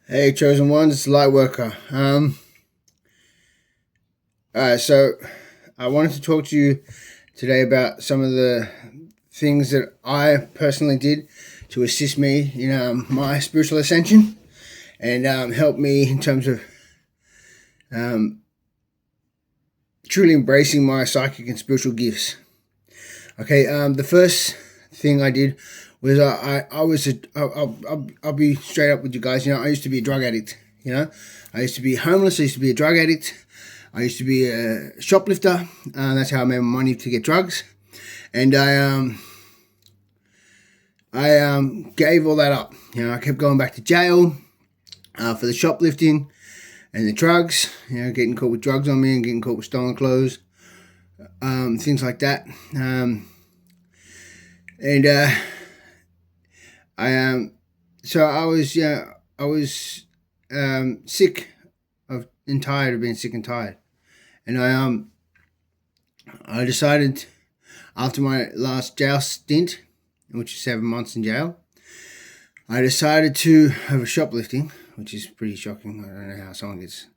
Hey, chosen ones, it's Lightworker. So I wanted to talk to you today about some of the things that I personally did to assist me in my spiritual ascension and help me in terms of truly embracing my psychic and spiritual gifts. Okay, the first thing I did was I'll be straight up with you guys. I used to be a drug addict. I used to be homeless. I used to be a drug addict. I used to be a shoplifter. That's how I made money to get drugs, and I gave all that up. I kept going back to jail for the shoplifting and the drugs. Getting caught with drugs on me and getting caught with stolen clothes, things like that. So I was sick of and tired of being sick and tired, and I decided after my last jail stint, which is 7 months in jail, I decided to have a shoplifting, which is pretty shocking. I don't know how someone gets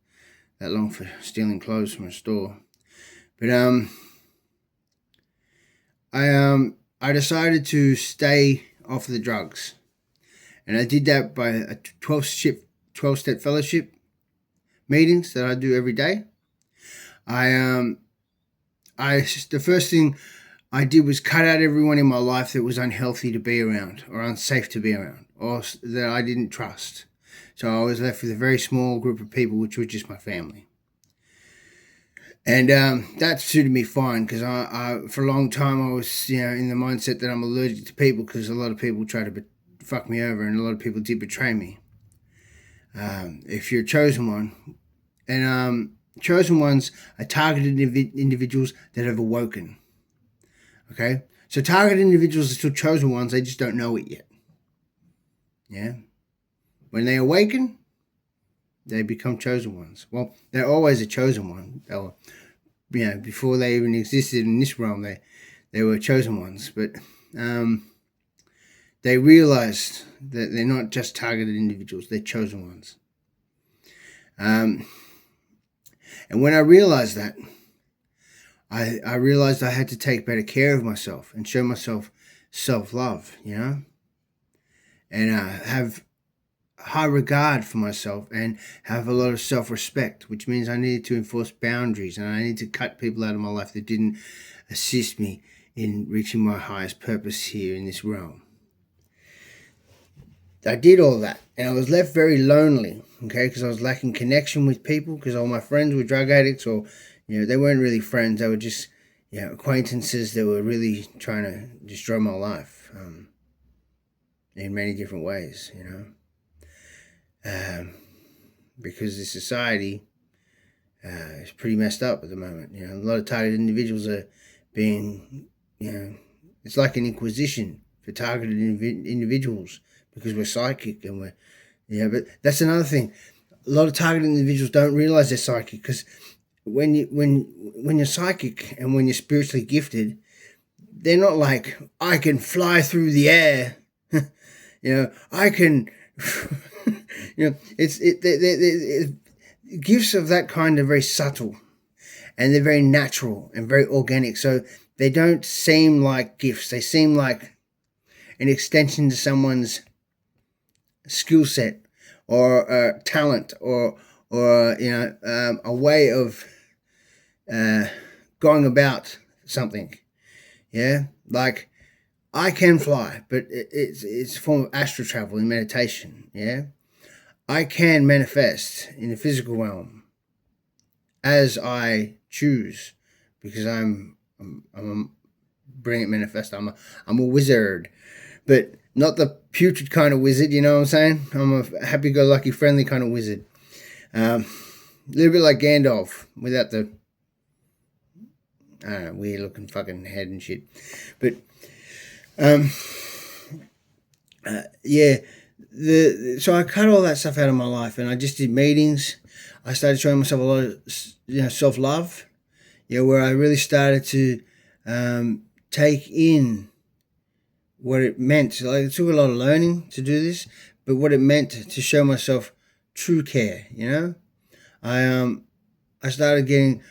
that long for stealing clothes from a store, but I decided to stay off the drugs. And I did that by a 12-step fellowship meetings that I do every day. The first thing I did was cut out everyone in my life that was unhealthy to be around or unsafe to be around or that I didn't trust. So I was left with a very small group of people, which was just my family. And that suited me fine because I for a long time I was in the mindset that I'm allergic to people because a lot of people try to fuck me over, and a lot of people did betray me. If you're a chosen one, and chosen ones are targeted individuals that have awoken. Okay, so targeted individuals are still chosen ones; they just don't know it yet. Yeah, when they awaken, they become chosen ones. Well, they're always a chosen one. Before they even existed in this realm, they were chosen ones, but they realized that they're not just targeted individuals, they're chosen ones. And when I realized that, I realized I had to take better care of myself and show myself self-love, and have high regard for myself and have a lot of self-respect, which means I needed to enforce boundaries and I needed to cut people out of my life that didn't assist me in reaching my highest purpose here in this realm. I did all that, and I was left very lonely, okay, because I was lacking connection with people because all my friends were drug addicts, or, they weren't really friends. They were just, acquaintances that were really trying to destroy my life in many different ways, because the society is pretty messed up at the moment. A lot of targeted individuals are being, it's like an inquisition for targeted individuals because we're psychic and but that's another thing. A lot of targeted individuals don't realize they're psychic because when you're psychic and when you're spiritually gifted, they're not like, I can fly through the air, I can. Gifts of that kind are very subtle and they're very natural and very organic. So they don't seem like gifts. They seem like an extension to someone's skill set or talent or a way of going about something. Like I can fly, but it's a form of astral travel in meditation. I can manifest in the physical realm as I choose because I'm a brilliant manifestor. I'm a wizard, but not the putrid kind of wizard. You know what I'm saying? I'm a happy-go-lucky, friendly kind of wizard. A little bit like Gandalf without the weird-looking fucking head and shit. But so I cut all that stuff out of my life, and I just did meetings. I started showing myself a lot of self-love, where I really started to take in what it meant. Like, it took a lot of learning to do this, but what it meant to show myself true care. I started getting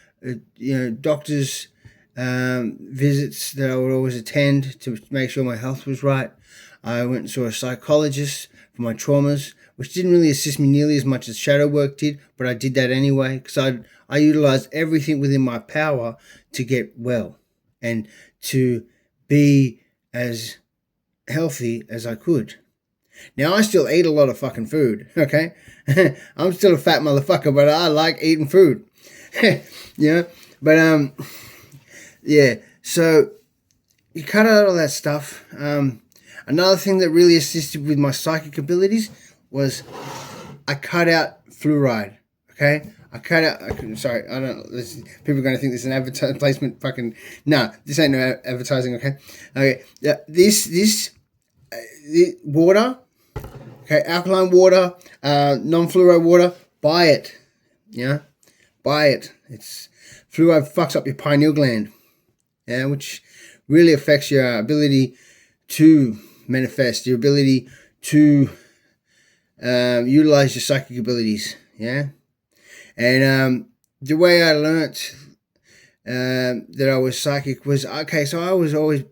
doctors visits that I would always attend to make sure my health was right. I went and saw a psychologist for my traumas, which didn't really assist me nearly as much as shadow work did, but I did that anyway because I utilized everything within my power to get well and to be as healthy as I could. Now, I still eat a lot of fucking food, okay? I'm still a fat motherfucker, but I like eating food. But yeah, so you cut out all that stuff. Another thing that really assisted with my psychic abilities was I cut out fluoride, okay? Sorry, I don't. People are going to think this is an advertising placement. Fucking no, this ain't no advertising. Okay, yeah, this water, okay, alkaline water, non-fluoride water. Buy it, buy it. It's fluoride fucks up your pineal gland, which really affects your ability to manifest, your ability to utilize your psychic abilities, And the way I learnt that I was psychic was so I was always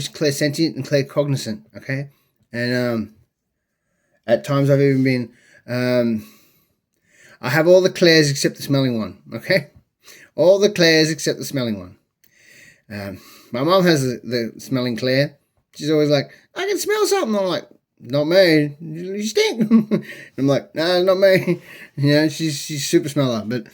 clairsentient and claircognizant, okay, and at times I've even been I have all the clairs except the smelling one, okay, all the clairs except the smelling one. My mom has the smelling clair. She's always like, I can smell something. I'm like, not me. You stink. I'm like, no, not me. She's super smeller. But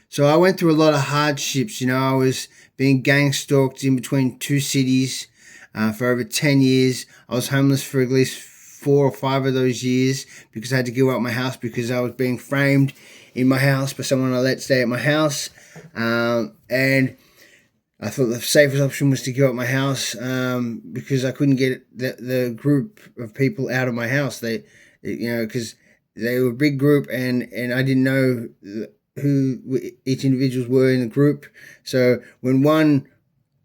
so I went through a lot of hardships. I was being gang stalked in between two cities for over 10 years. I was homeless for at least 4 or 5 of those years because I had to give up my house because I was being framed in my house by someone I let stay at my house. And I thought the safest option was to give up my house because I couldn't get the group of people out of my house. Because they were a big group and I didn't know who each individuals were in the group. So when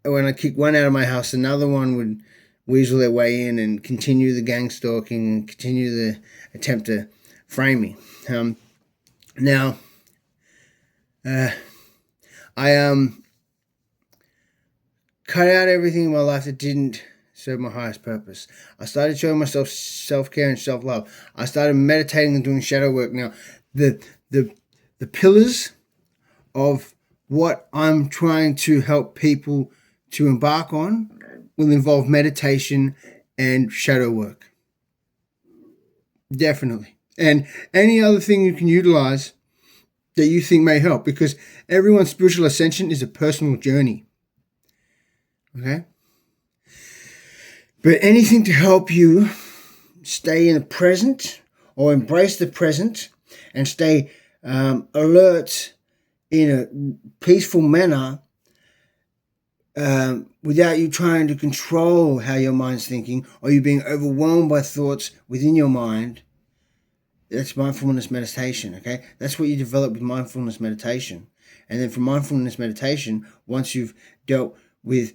I kicked one out of my house, another one would weasel their way in and continue the gang stalking and continue the attempt to frame me. Now, I cut out everything in my life that didn't serve my highest purpose. I started showing myself self-care and self-love. I started meditating and doing shadow work. Now, the pillars of what I'm trying to help people to embark on will involve meditation and shadow work. Definitely. And any other thing you can utilize that you think may help, because everyone's spiritual ascension is a personal journey. Okay? But anything to help you stay in the present or embrace the present and stay alert in a peaceful manner without you trying to control how your mind's thinking or you being overwhelmed by thoughts within your mind, that's mindfulness meditation, okay? That's what you develop with mindfulness meditation. And then from mindfulness meditation, once you've dealt with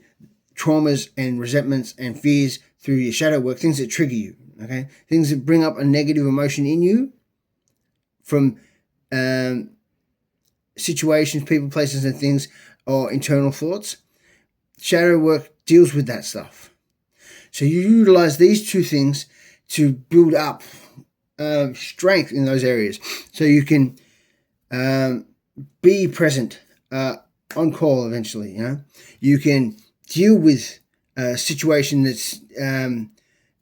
traumas and resentments and fears through your shadow work, things that trigger you, okay? Things that bring up a negative emotion in you from situations, people, places, and things, or internal thoughts. Shadow work deals with that stuff. So you utilize these two things to build up strength in those areas, so you can be present on call eventually. You can deal with a situation that's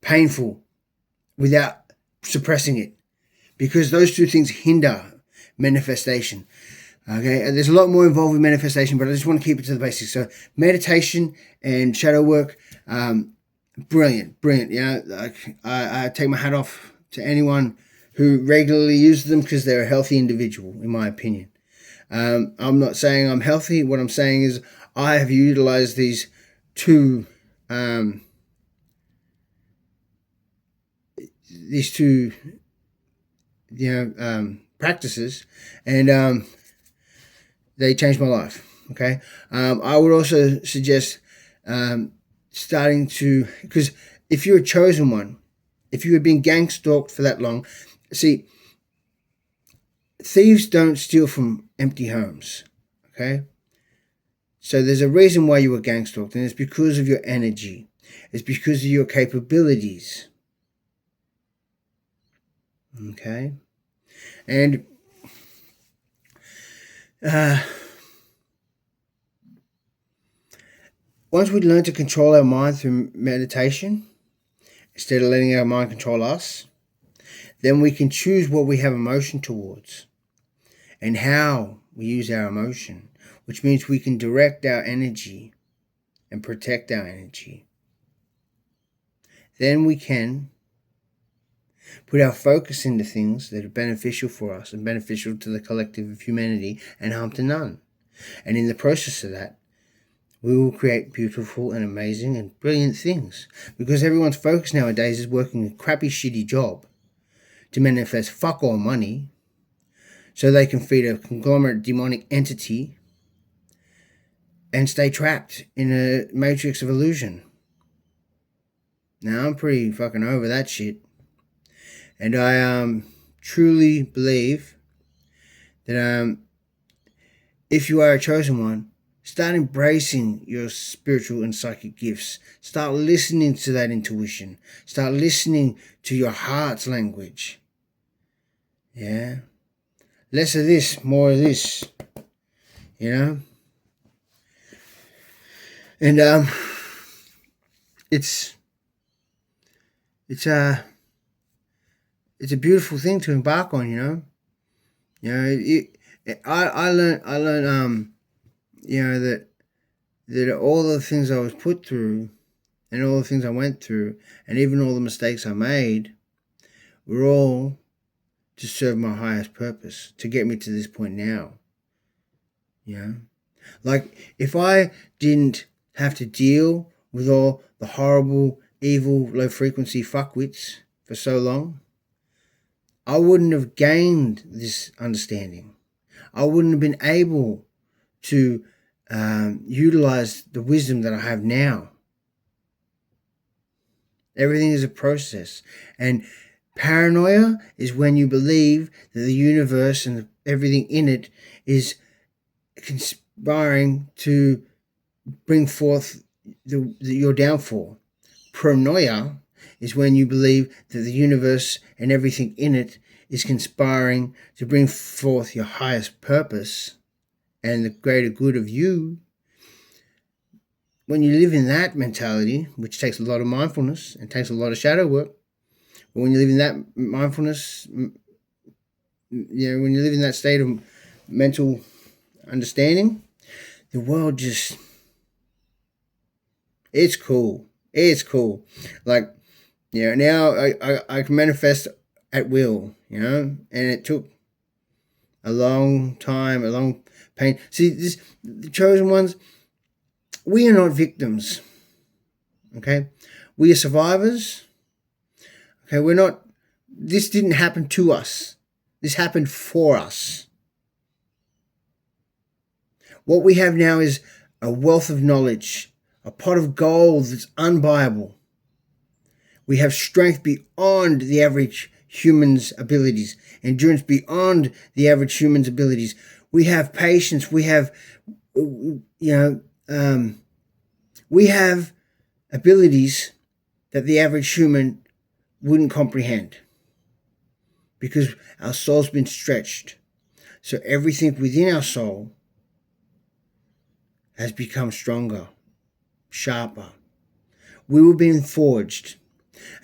painful without suppressing it, because those two things hinder manifestation. Okay, and there's a lot more involved with manifestation, but I just want to keep it to the basics. So meditation and shadow work, brilliant. I take my hat off to anyone who regularly uses them, because they're a healthy individual, in my opinion. I'm not saying I'm healthy. What I'm saying is I have utilized these two practices, and they changed my life. Okay, I would also suggest starting to, because if you're a chosen one, if you had been gang stalked for that long, see, thieves don't steal from empty homes, okay? So there's a reason why you were gang stalked, and it's because of your energy. It's because of your capabilities, okay? And once we learn to control our mind through meditation, instead of letting our mind control us, then we can choose what we have emotion towards and how we use our emotion, which means we can direct our energy and protect our energy. Then we can put our focus into things that are beneficial for us and beneficial to the collective of humanity and harm to none. And in the process of that, we will create beautiful and amazing and brilliant things, because everyone's focus nowadays is working a crappy, shitty job to manifest fuck all money so they can feed a conglomerate demonic entity and stay trapped in a matrix of illusion. Now, I'm pretty fucking over that shit. And I truly believe that if you are a chosen one, start embracing your spiritual and psychic gifts. Start listening to that intuition. Start listening to your heart's language. Yeah? Less of this, more of this. You know? And it's a beautiful thing to embark on, you know? You know, I learned you know, that all the things I was put through and all the things I went through and even all the mistakes I made were all to serve my highest purpose, to get me to this point now. You know? Like, if I didn't have to deal with all the horrible, evil, low-frequency fuckwits for so long, I wouldn't have gained this understanding. I wouldn't have been able to utilize the wisdom that I have now. Everything is a process. And paranoia is when you believe that the universe and everything in it is conspiring to bring forth your downfall. Pronoia is when you believe that the universe and everything in it is conspiring to bring forth your highest purpose and the greater good of you. When you live in that mentality, which takes a lot of mindfulness and takes a lot of shadow work, but when you live in that mindfulness, you know, when you live in that state of mental understanding, the world just, it's cool. It's cool. Like, you know, now I can manifest at will, you know, and it took a long time, a long pain. See, the chosen ones, we are not victims, okay? We are survivors, okay? We're not, this didn't happen to us. This happened for us. What we have now is a wealth of knowledge, a pot of gold that's unbuyable. We have strength beyond the average human's abilities, endurance beyond the average human's abilities. We have patience. We have, we have abilities that the average human wouldn't comprehend because our soul's been stretched. So everything within our soul has become stronger, sharper. We were being forged.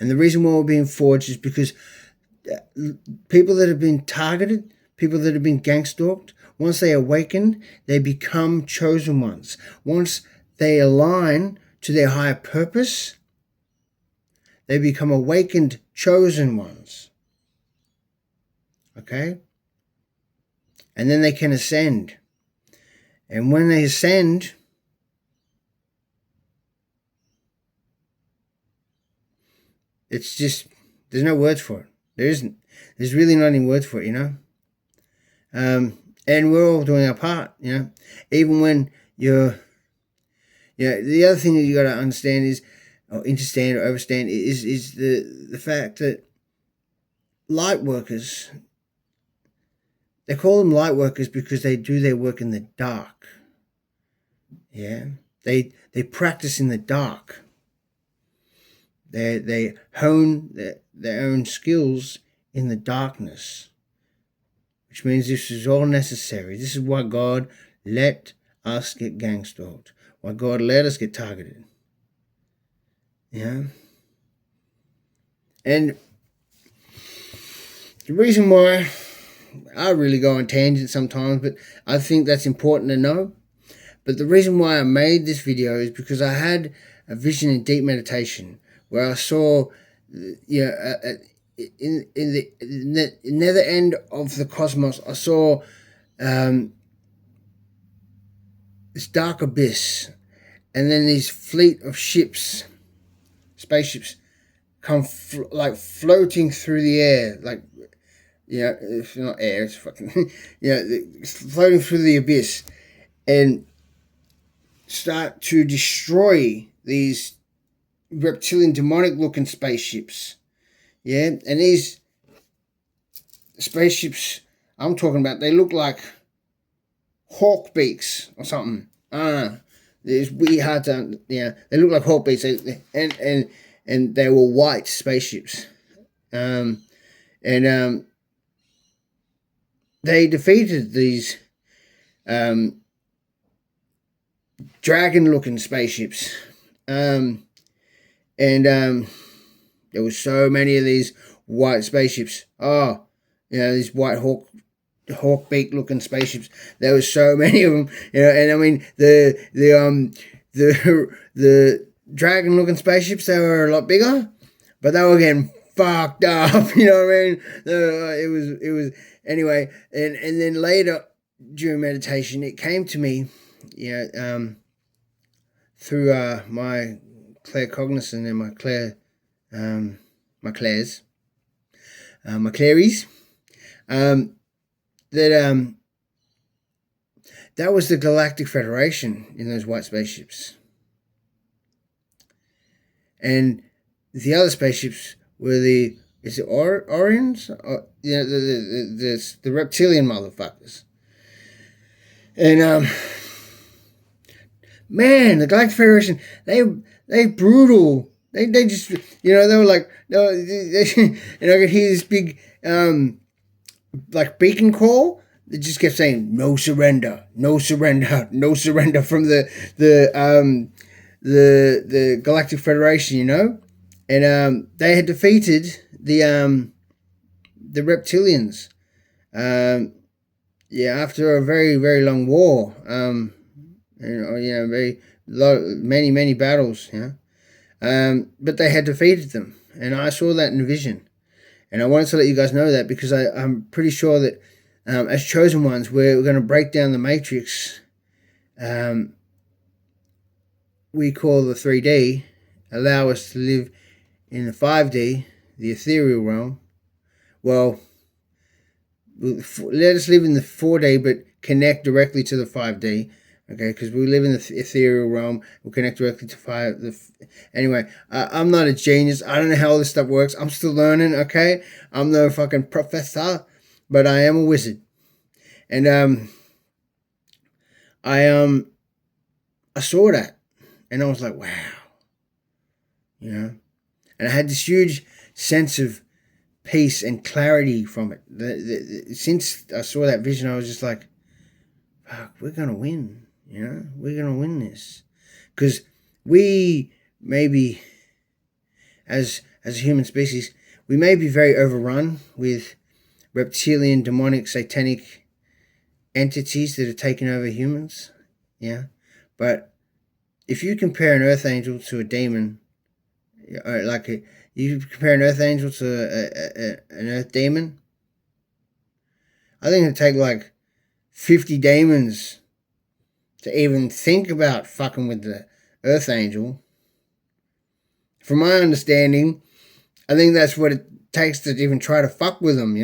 And the reason why we're being forged is because people that have been targeted, people that have been gang stalked, once they awaken, they become chosen ones. Once they align to their higher purpose, they become awakened chosen ones. Okay? And then they can ascend. And when they ascend, it's just, there's no words for it. There isn't. There's really not any words for it, you know. And we're all doing our part, you know. Even when you're, the other thing that you got to understand is or understand or overstand is the fact that light workers, they call them light workers because they do their work in the dark. Yeah, they practice in the dark. They hone their own skills in the darkness, which means this is all necessary. This is why God let us get gang stalked. Why God let us get targeted. Yeah, and the reason why, I really go on tangents sometimes, but I think that's important to know. But the reason why I made this video is because I had a vision in deep meditation where I saw, in the nether end of the cosmos, I saw this dark abyss, and then these fleet of ships, spaceships, come like floating through the air, like, it's not air, it's fucking, floating through the abyss, and start to destroy these reptilian demonic looking spaceships. Yeah, and these spaceships I'm talking about, they look like hawk beaks or something. It's really hard to, they look like hawk beaks, and they were white spaceships. They defeated these dragon-looking spaceships, and there were so many of these white spaceships. These white hawk beak looking spaceships. There were so many of them. And I mean the dragon looking spaceships, they were a lot bigger, but they were getting fucked up. You know what I mean? It was anyway. And then later during meditation, it came to me, through my claircognizance and my clairs, my claries, that was the Galactic Federation in those white spaceships, and the other spaceships were the Orions, the reptilian motherfuckers, and man, the Galactic Federation, they brutal. They just, they were like, no, and I could hear this big, like beacon call that just kept saying, no surrender, no surrender, no surrender, from the Galactic Federation, and they had defeated the Reptilians, after a very, very long war, many battles, but they had defeated them, and I saw that in vision, and I wanted to let you guys know that because I'm pretty sure that as chosen ones, we're going to break down the matrix we call the 3D, allow us to live in the 5D, the ethereal realm. Well, let us live in the 4D, but connect directly to the 5D. Okay, because we live in the ethereal realm, we'll connect directly to anyway, I'm not a genius. I don't know how all this stuff works. I'm still learning, okay? I'm no fucking professor, but I am a wizard. And I saw that, and I was like, wow. And I had this huge sense of peace and clarity from it. Since I saw that vision, I was just like, fuck, we're going to win. We're going to win this. Because we maybe, as a human species, we may be very overrun with reptilian, demonic, satanic entities that are taking over humans. But if you compare an earth angel to a demon, you compare an earth angel to an earth demon, I think it'd take like 50 demons to even think about fucking with the earth angel. From my understanding, I think that's what it takes to even try to fuck with them,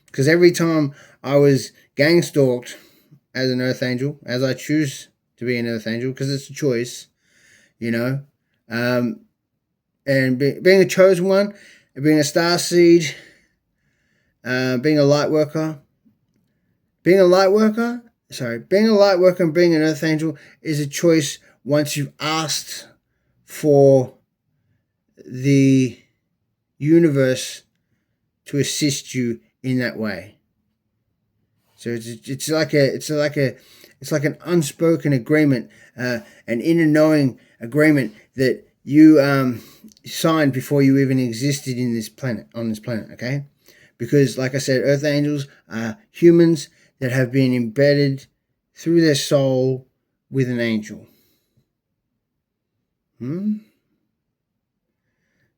because every time I was gang stalked as an earth angel, as I choose to be an earth angel, because it's a choice, and being a chosen one, being a star seed, being a light worker. Being a light worker and being an earth angel is a choice once you've asked for the universe to assist you in that way. So it's like an unspoken agreement, an inner knowing agreement that you signed before you even existed on this planet. Okay, because like I said, earth angels are humans that have been embedded through their soul with an angel.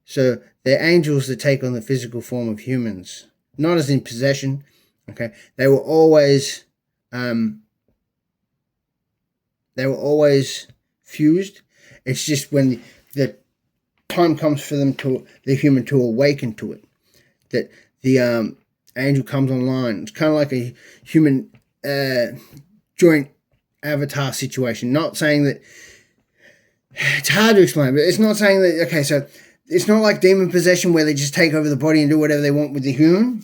So they're angels that take on the physical form of humans, not as in possession. Okay, they were always fused. It's just when the time comes for the human to awaken to it, that the angel comes online. It's kind of like a human joint avatar situation. Not saying that it's hard to explain, but it's not saying that. Okay, so it's not like demon possession where they just take over the body and do whatever they want with the human.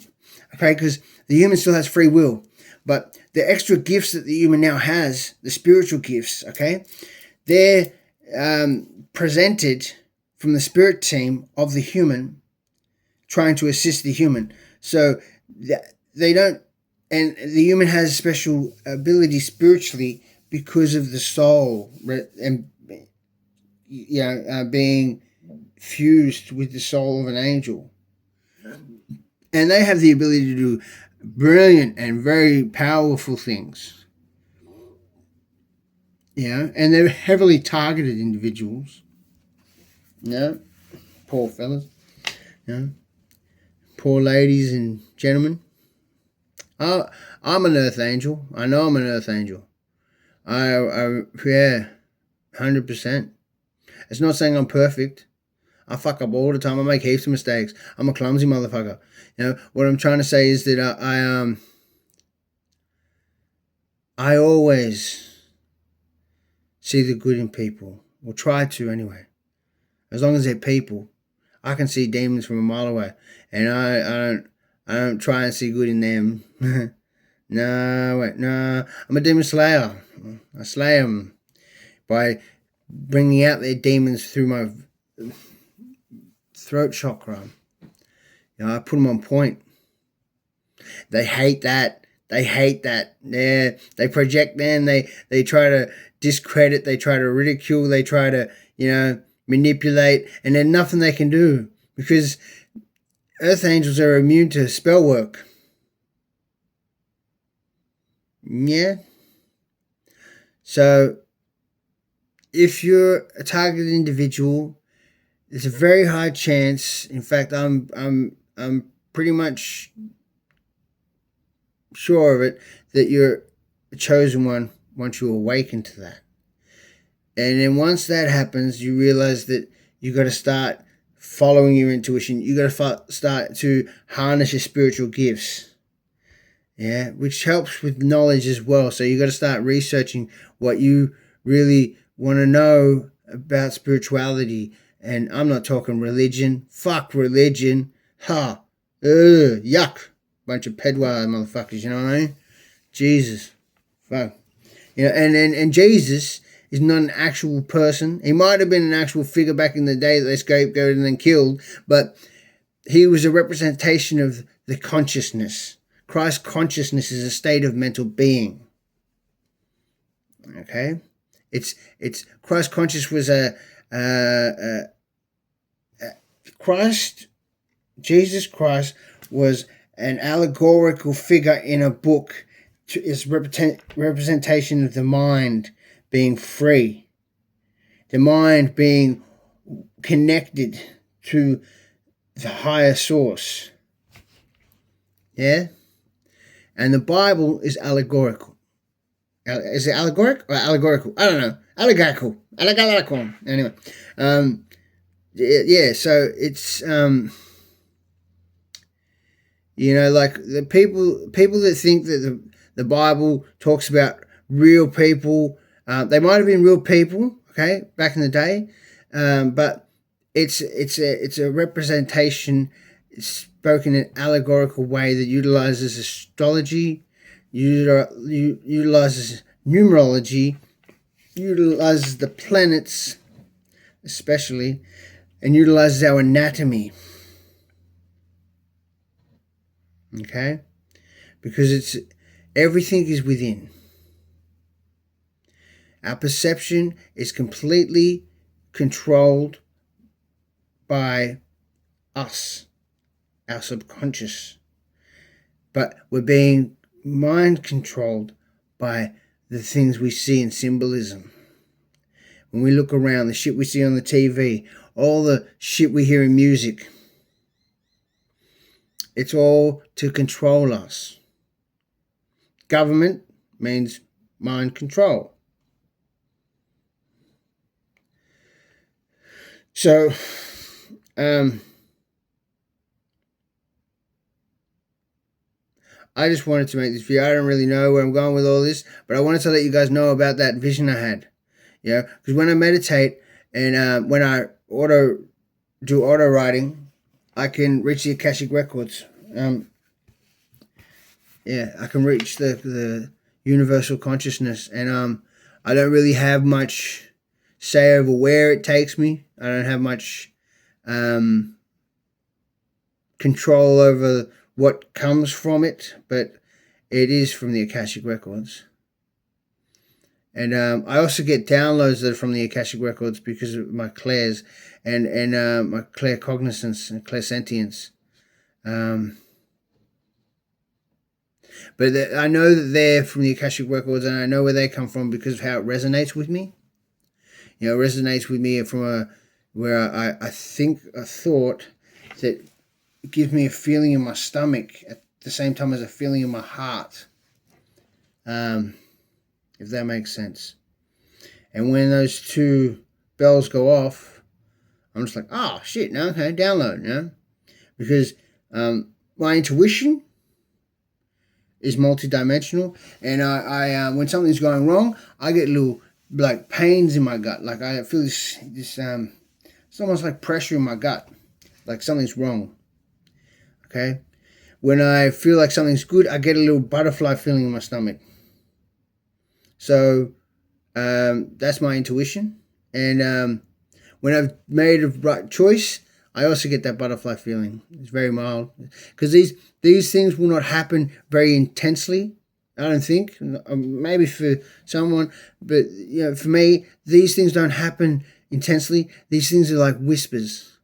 Okay, because the human still has free will, but the extra gifts that the human now has, the spiritual gifts, okay, they're presented from the spirit team of the human, trying to assist the human. So they don't, and the human has special ability spiritually because of the soul and being fused with the soul of an angel. And they have the ability to do brilliant and very powerful things. And they're heavily targeted individuals. Poor fellas. Poor ladies and gentlemen. I'm an earth angel. I know I'm an earth angel. I 100%. It's not saying I'm perfect. I fuck up all the time. I make heaps of mistakes. I'm a clumsy motherfucker. What I'm trying to say is that I always see the good in people, or try to anyway. As long as they're people, I can see demons from a mile away, and I don't try and see good in them. No. I'm a demon slayer. I slay them by bringing out their demons through my throat chakra. I put them on point. They hate that. Yeah, they project them. They try to discredit. They try to ridicule. They try to manipulate, and there's nothing they can do because earth angels are immune to spell work. Yeah. So if you're a targeted individual, there's a very high chance. In fact, I'm pretty much sure of it that you're a chosen one once you awaken to that. And then once that happens, you realize that you got to start following your intuition. You got to start to harness your spiritual gifts. Yeah, which helps with knowledge as well. So you got to start researching what you really want to know about spirituality. And I'm not talking religion. Fuck religion. Yuck. Bunch of pedwar motherfuckers, you know what I mean? Jesus. Fuck. And Jesus is not an actual person. He might have been an actual figure back in the day that they scapegoated and then killed, but he was a representation of the consciousness. Christ's consciousness is a state of mental being. Okay? It's Christ conscious was Jesus Christ was an allegorical figure in a book. Is representation of the mind being free, the mind being connected to the higher source. Yeah? And the Bible is allegorical. Is it allegoric or allegorical? I don't know. Allegorical. Anyway. So it's like the people that think that the Bible talks about real people. They might have been real people, okay, back in the day, but it's a representation. It's spoken in an allegorical way that utilizes astrology, utilizes numerology, utilizes the planets especially, and utilizes our anatomy. Okay? Because it's everything is within. Our perception is completely controlled by us, our subconscious. But we're being mind controlled by the things we see in symbolism. When we look around, the shit we see on the TV, all the shit we hear in music, it's all to control us. Government means mind control. So, I just wanted to make this video. I don't really know where I'm going with all this, but I wanted to let you guys know about that vision I had. Yeah, because when I meditate and when I do auto writing, I can reach the Akashic records. Yeah, I can reach the universal consciousness, and I don't really have much say over where it takes me. I don't have much control over what comes from it, but it is from the Akashic records. And I also get downloads that are from the Akashic records because of my clairs and my claircognizance and clairsentience. But I know that they're from the Akashic records, and I know where they come from because of how it resonates with me. You know, it resonates with me from where I thought that it gives me a feeling in my stomach at the same time as a feeling in my heart. If that makes sense. And when those two bells go off, I'm just like, oh shit, no, okay, download, you know? Because my intuition is multidimensional, and I when something's going wrong, I get little like pains in my gut. Like I feel this it's almost like pressure in my gut, like something's wrong. Okay? When I feel like something's good, I get a little butterfly feeling in my stomach. So that's my intuition. And when I've made a right choice, I also get that butterfly feeling. It's very mild. Because these things will not happen very intensely, I don't think. Maybe for someone. But you know, for me, these things don't happen intensely. These things are like whispers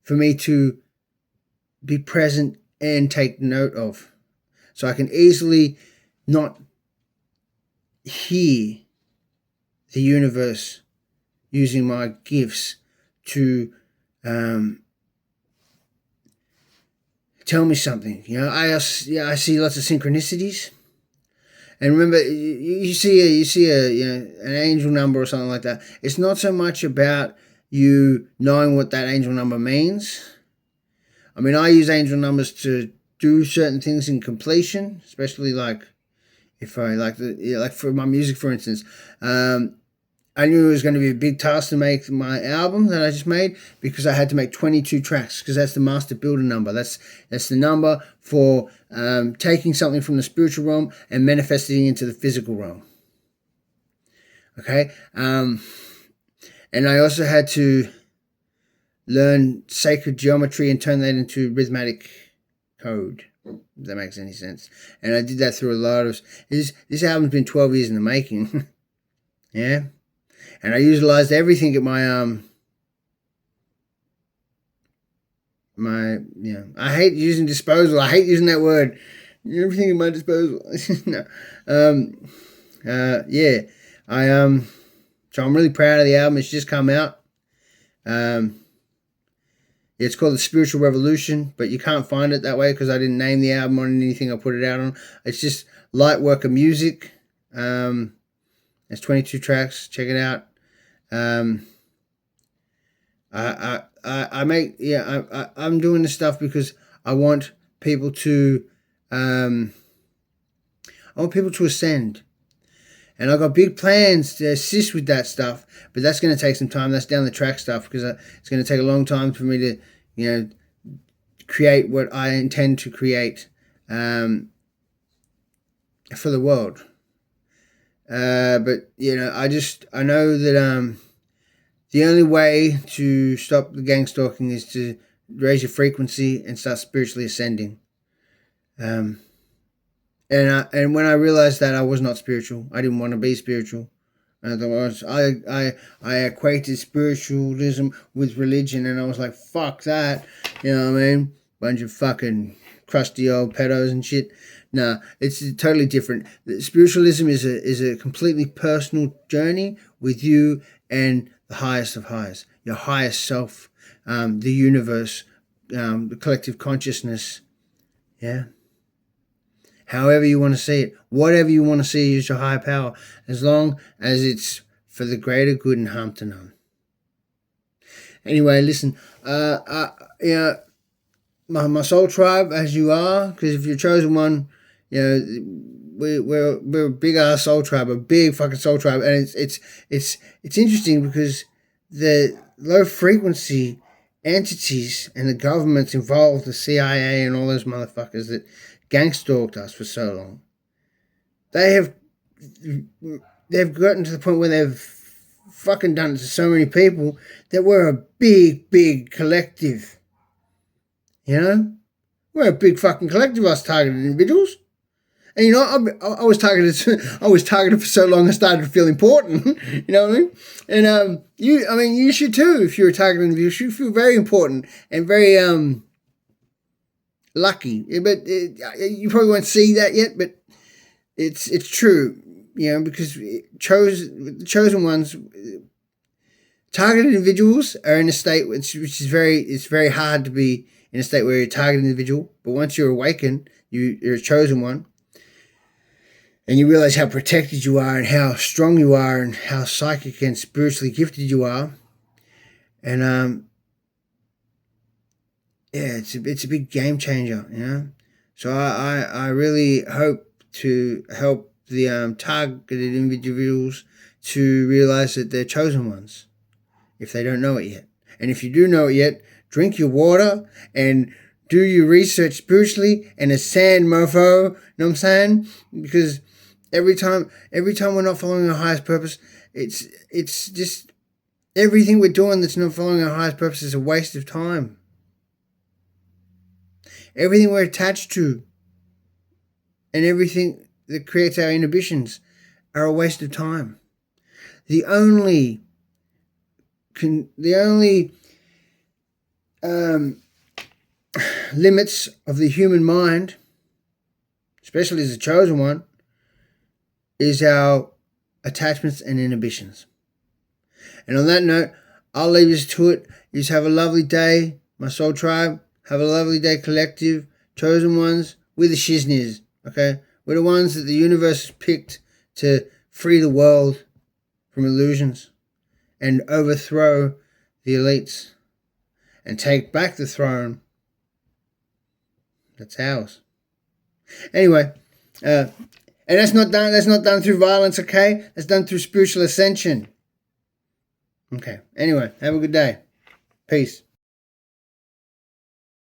for me to be present and take note of. So I can easily not hear the universe using my gifts to tell me something. You know, I see lots of synchronicities. And remember, you see an angel number or something like that. It's not so much about you knowing what that angel number means. I mean, I use angel numbers to do certain things in completion, especially like if I like for my music, for instance. I knew it was going to be a big task to make my album that I just made because I had to make 22 tracks because that's the master builder number. That's the number for taking something from the spiritual realm and manifesting it into the physical realm. Okay? And I also had to learn sacred geometry and turn that into rhythmic code, if that makes any sense. And I did that through a lot of... This album's been 12 years in the making. Yeah? And I utilized everything at my I hate using disposal. I hate using that word. Everything at my disposal. No. Yeah. So I'm really proud of the album. It's just come out. It's called The Spiritual Revolution, but you can't find it that way because I didn't name the album on anything I put it out on. It's just light work of music. It's 22 tracks. Check it out. I'm doing this stuff because I want people to ascend, And I've got big plans to assist with that stuff, but that's going to take some time. That's down the track stuff, because it's going to take a long time for me to, create what I intend to create for the world. But I know that the only way to stop the gang stalking is to raise your frequency and start spiritually ascending. And when I realized that I was not spiritual, I didn't want to be spiritual. In other words, I equated spiritualism with religion, and I was like, fuck that. You know what I mean? Bunch of fucking crusty old pedos and shit. Nah, it's totally different. Spiritualism is a completely personal journey with you and the highest of highs, your highest self, the universe, the collective consciousness. Yeah. However you want to see it, whatever you want to see is your higher power, as long as it's for the greater good and harm to none. Anyway, listen, my soul tribe, as you are, because if you're chosen one, we're a big ass soul tribe, a big fucking soul tribe, and it's interesting because the low frequency entities and the governments involved, the CIA and all those motherfuckers that gang stalked us for so long, they've gotten to the point where they've fucking done it to so many people that we're a big collective. We're a big fucking collective, us targeted individuals. And I was targeted for so long I started to feel important. You know what I mean? And you should too. If you're a targeted individual, you should feel very important and very lucky. But you probably won't see that yet, but it's true. Because chosen ones, targeted individuals are in a state which is very hard to be in a state where you're a targeted individual. But once you're awakened, you're a chosen one. And you realize how protected you are and how strong you are and how psychic and spiritually gifted you are. And, it's a big game changer, So I really hope to help the targeted individuals to realize that they're chosen ones, if they don't know it yet. And if you do know it yet, drink your water and do your research spiritually and ascend, mofo. You know what I'm saying? Because every time we're not following our highest purpose, it's just everything we're doing that's not following our highest purpose is a waste of time. Everything we're attached to and everything that creates our inhibitions are a waste of time. The only limits of the human mind, especially as a chosen one, is our attachments and inhibitions. And on that note, I'll leave you to it. You just have a lovely day, my soul tribe. Have a lovely day, collective. Chosen ones, we're the shiznies, okay? We're the ones that the universe has picked to free the world from illusions and overthrow the elites and take back the throne. That's ours. Anyway, and that's not done through violence, okay? That's done through spiritual ascension. Okay. Anyway, have a good day. Peace.